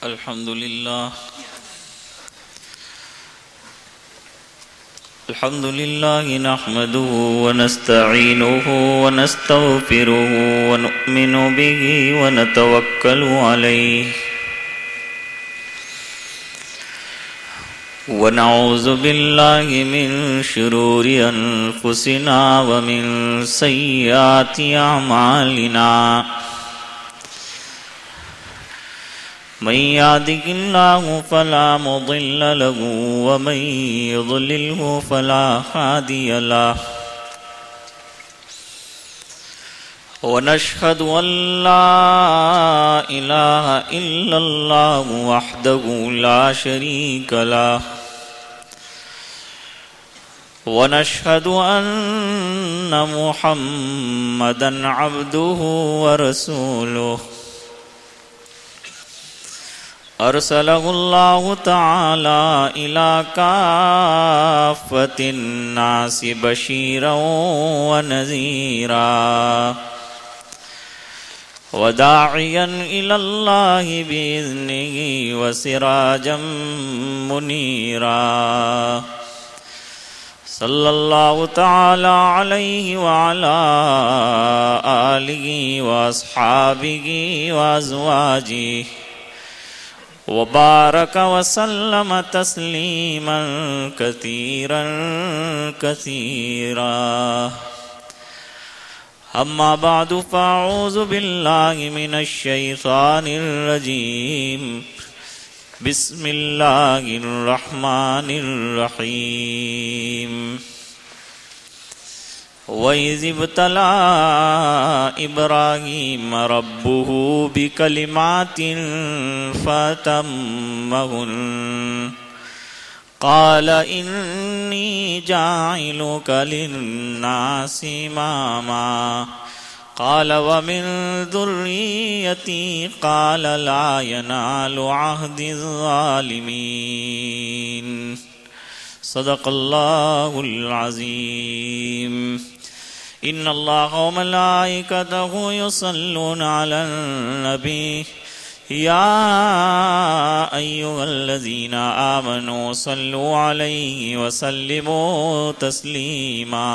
الحمد لله نحمده ونستعينه ونستغفره ونؤمن به ونتوكل عليه ونعوذ بالله من شرور أنفسنا ومن سيئات أعمالنا من يهده الله فلا مضل له ومن يضلله فلا هادي له ونشهد أن لا إله إلا الله وحده لا شريك له ونشهد أن محمدا عبده ورسوله أرسله الله تعالى إلى كافة الناس بشيرا ونذيرا وداعيا إلى الله بإذنه وسراجا منيرا صلى الله تعالى عليه وعلى آله وأصحابه وأزواجه وبارك وسلم تسليما كثيرا كثيرا أما بعد فأعوذ بالله من الشيطان الرجيم بسم الله الرحمن الرحيم وَإِذِ ابْتَلَىٰ إِبْرَاهِيمَ رَبُّهُ بِكَلِمَاتٍ فَأَتَمَّهُنَّ قَالَ إِنِّي جَاعِلُكَ لِلنَّاسِ إِمَامًا قَالَ وَمِن ذُرِّيَّتِي قَالَ لَا يَنَالُ عَهْدِ الظَّالِمِينَ صدق الله العظيم إن الله وملائكته يصلون على النبي يا أيها الذين آمنوا صلوا عليه وسلموا تسليما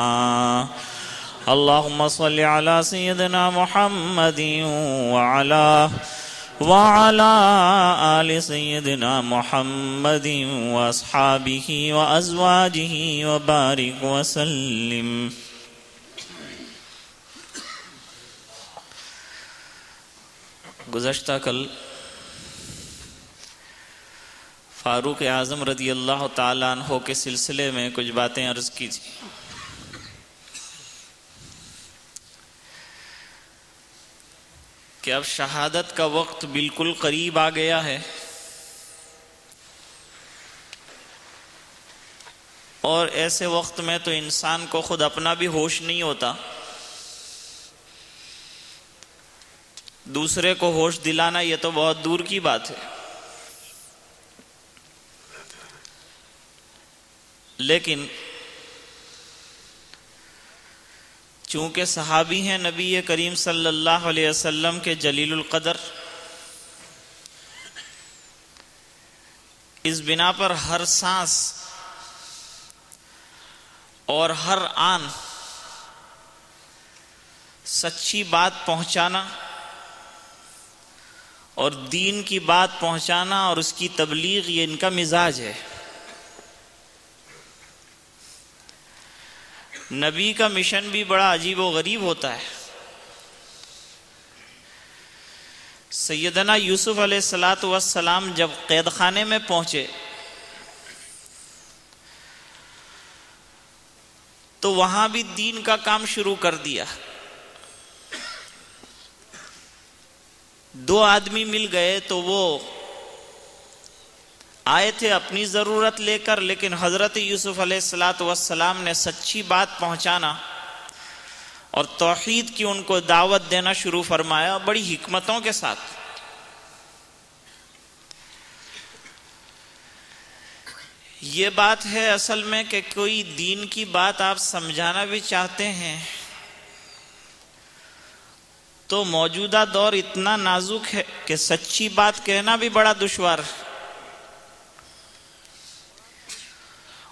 اللهم صل على سيدنا محمد وعلى آل سيدنا محمد وأصحابه وأزواجه وبارك وسلم گزشتہ کل فاروق اعظم رضی اللہ تعالیٰ عنہ کے سلسلے میں کچھ باتیں عرض کی تھی کہ اب شہادت کا وقت بالکل قریب آ گیا ہے اور ایسے وقت میں تو انسان کو خود اپنا بھی ہوش نہیں ہوتا، دوسرے کو ہوش دلانا یہ تو بہت دور کی بات ہے۔ لیکن چونکہ صحابی ہیں نبی کریم صلی اللہ علیہ وسلم کے جلیل القدر، اس بنا پر ہر سانس اور ہر آن سچی بات پہنچانا اور دین کی بات پہنچانا اور اس کی تبلیغ یہ ان کا مزاج ہے۔ نبی کا مشن بھی بڑا عجیب و غریب ہوتا ہے۔ سیدنا یوسف علیہ السلام جب قید خانے میں پہنچے تو وہاں بھی دین کا کام شروع کر دیا۔ دو آدمی مل گئے تو وہ آئے تھے اپنی ضرورت لے کر، لیکن حضرت یوسف علیہ السلام نے سچی بات پہنچانا اور توحید کی ان کو دعوت دینا شروع فرمایا بڑی حکمتوں کے ساتھ۔ یہ بات ہے اصل میں کہ کوئی دین کی بات آپ سمجھانا بھی چاہتے ہیں تو موجودہ دور اتنا نازک ہے کہ سچی بات کہنا بھی بڑا دشوار ہے،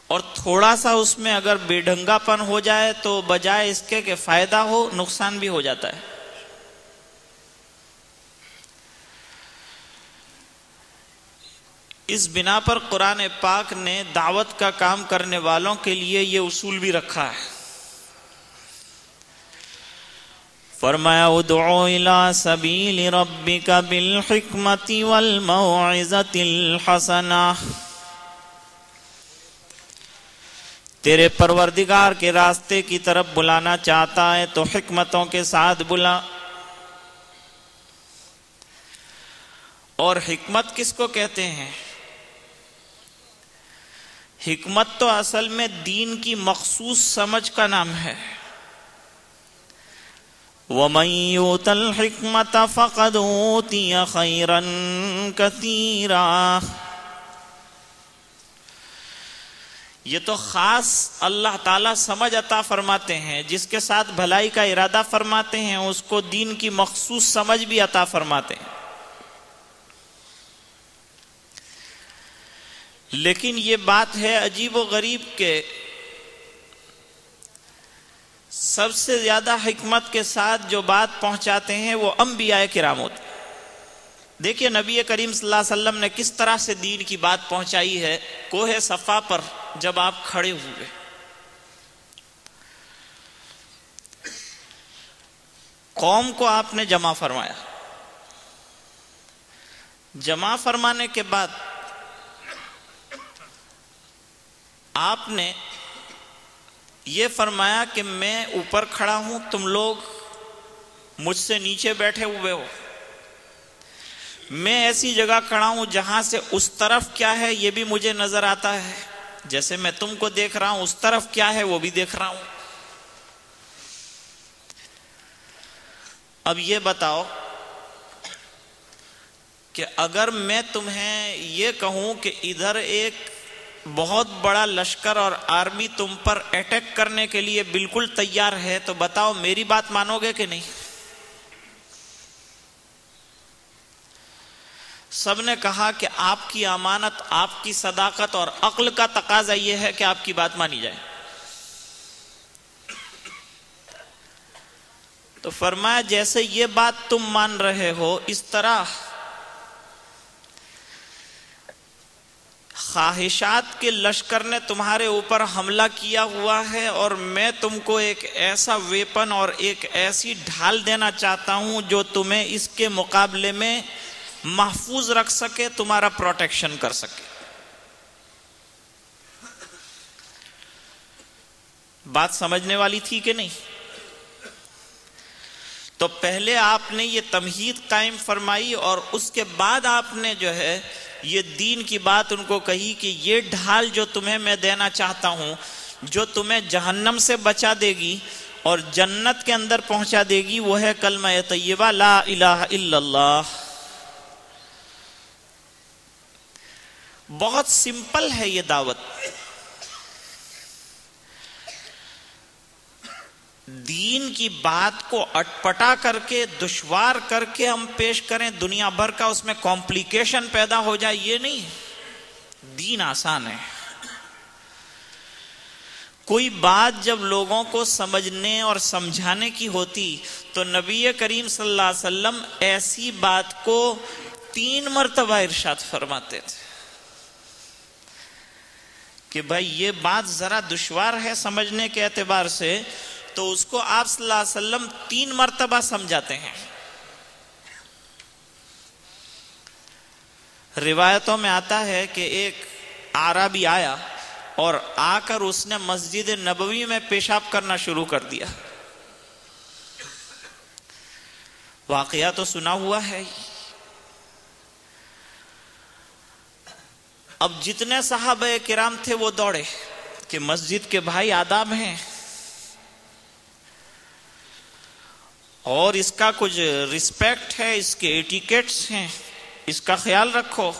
اور تھوڑا سا اس میں اگر بے ڈھنگا پن ہو جائے تو بجائے اس کے کہ فائدہ ہو نقصان بھی ہو جاتا ہے۔ اس بنا پر قرآن پاک نے دعوت کا کام کرنے والوں کے لیے یہ اصول بھی رکھا ہے۔ فرمایا ادعو الی سبیل ربک بالحکمت والموعظۃ الحسنہ، تیرے پروردگار کے راستے کی طرف بلانا چاہتا ہے تو حکمتوں کے ساتھ بلا۔ اور حکمت کس کو کہتے ہیں؟ حکمت تو اصل میں دین کی مخصوص سمجھ کا نام ہے۔ وَمَن يُؤْتَ الْحِكْمَةَ فَقَدْ أُوتِيَ خَيْرًا كَثِيرًا، یہ تو خاص اللہ تعالیٰ سمجھ عطا فرماتے ہیں، جس کے ساتھ بھلائی کا ارادہ فرماتے ہیں اس کو دین کی مخصوص سمجھ بھی عطا فرماتے ہیں۔ لیکن یہ بات ہے عجیب و غریب کہ سب سے زیادہ حکمت کے ساتھ جو بات پہنچاتے ہیں وہ انبیاء کرام ہوتے ہیں۔ دیکھیے نبی کریم صلی اللہ علیہ وسلم نے کس طرح سے دین کی بات پہنچائی ہے۔ کوہ صفا پر جب آپ کھڑے ہوئے، قوم کو آپ نے جمع فرمایا، جمع فرمانے کے بعد آپ نے یہ فرمایا کہ میں اوپر کھڑا ہوں، تم لوگ مجھ سے نیچے بیٹھے ہوئے ہو، میں ایسی جگہ کھڑا ہوں جہاں سے اس طرف کیا ہے یہ بھی مجھے نظر آتا ہے، جیسے میں تم کو دیکھ رہا ہوں اس طرف کیا ہے وہ بھی دیکھ رہا ہوں۔ اب یہ بتاؤ کہ اگر میں تمہیں یہ کہوں کہ ادھر ایک بہت بڑا لشکر اور آرمی تم پر اٹیک کرنے کے لیے بالکل تیار ہے، تو بتاؤ میری بات مانو گے کہ نہیں؟ سب نے کہا کہ آپ کی امانت، آپ کی صداقت اور عقل کا تقاضا یہ ہے کہ آپ کی بات مانی جائے۔ تو فرمایا جیسے یہ بات تم مان رہے ہو، اس طرح خواہشات کے لشکر نے تمہارے اوپر حملہ کیا ہوا ہے، اور میں تم کو ایک ایسا ویپن اور ایک ایسی ڈھال دینا چاہتا ہوں جو تمہیں اس کے مقابلے میں محفوظ رکھ سکے، تمہارا پروٹیکشن کر سکے۔ بات سمجھنے والی تھی کہ نہیں؟ تو پہلے آپ نے یہ تمہید قائم فرمائی، اور اس کے بعد آپ نے جو ہے یہ دین کی بات ان کو کہی کہ یہ ڈھال جو تمہیں میں دینا چاہتا ہوں، جو تمہیں جہنم سے بچا دے گی اور جنت کے اندر پہنچا دے گی، وہ ہے کلمہ طیبہ لا الہ الا اللہ۔ بہت سمپل ہے یہ دعوت۔ دین کی بات کو اٹپٹا کر کے، دشوار کر کے ہم پیش کریں، دنیا بھر کا اس میں کمپلیکیشن پیدا ہو جائے، یہ نہیں۔ دین آسان ہے۔ کوئی بات جب لوگوں کو سمجھنے اور سمجھانے کی ہوتی تو نبی کریم صلی اللہ علیہ وسلم ایسی بات کو 3 مرتبہ ارشاد فرماتے تھے کہ بھائی یہ بات ذرا دشوار ہے سمجھنے کے اعتبار سے، تو اس کو آپ صلی اللہ علیہ وسلم 3 مرتبہ سمجھاتے ہیں۔ روایتوں میں آتا ہے کہ ایک اعرابی آیا اور آ کر اس نے مسجد نبوی میں پیشاب کرنا شروع کر دیا۔ واقعہ تو سنا ہوا ہے۔ اب جتنے صحابہ کرام تھے وہ دوڑے کہ مسجد کے بھائی آداب ہیں اور اس کا کچھ رسپیکٹ ہے، اس کے ایٹیکیٹس ہیں، اس کا خیال رکھو۔